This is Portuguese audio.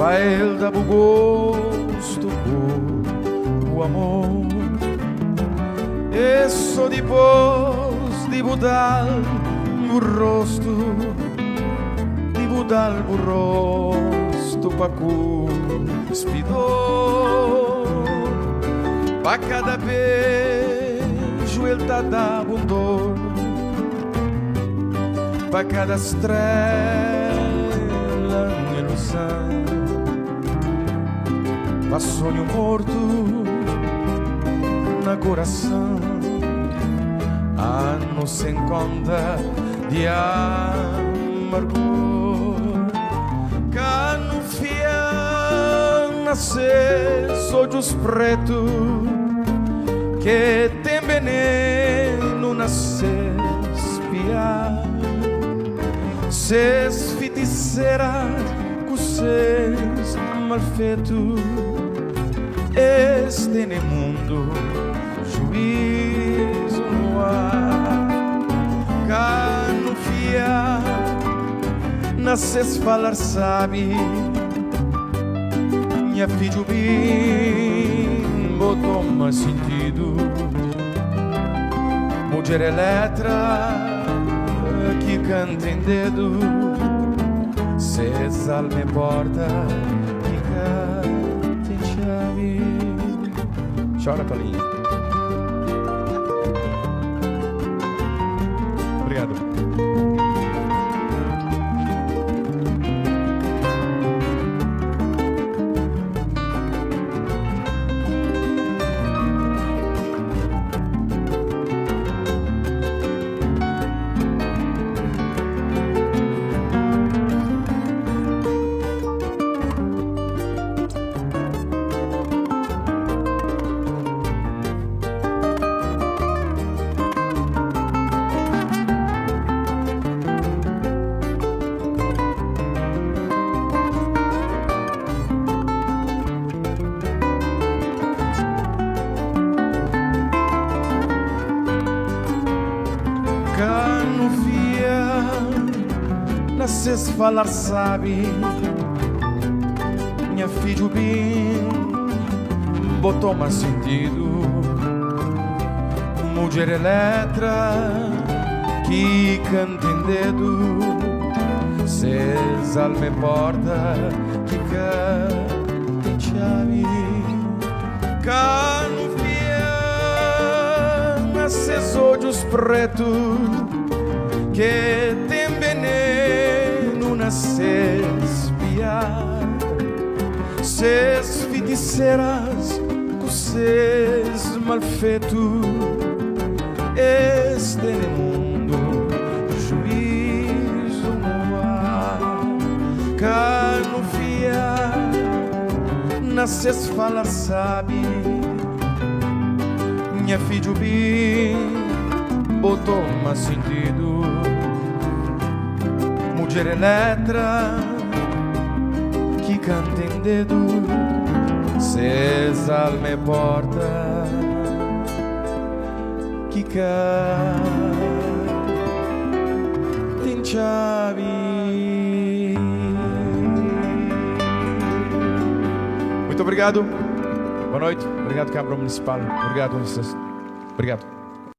para ele dar o gosto com o amor. E só depois de mudar o rosto, de mudar o rosto para cuspidor, para cada beijo ele tá dando dor, para cada estrela ilusão, para sonho morto na coração. Não se encontra de amargor, cá no fiel nascer olhos pretos, que tem veneno nascer espiar, ses feiticeira com ses malfeito, este ne mundo juízo no ar. Cá no fiar nasces falar sabe, minha filho bimbo toma sentido, mulher é letra que canta em dedo, ses alma é porta que canta em chave. Chora, Paulinho. Obrigado. Cano via nasces falar sabe, minha filho bem botou mais sentido, mulher é letra que canta em dedo, ses alma é porta que canta em chave. Cano nasces olhos pretos, que tem veneno nascer espiar, ses feiticeiras com ses malfeito, este mundo juízo no ar. Cá no fiar nasces falar sabe, minha filho bem botou mais sentido, mulher é letra que canta em dedo, ses alma é porta que canta em chave. Muito obrigado. Boa noite. Obrigado, Câmara Municipal. Obrigado, vocês. Obrigado.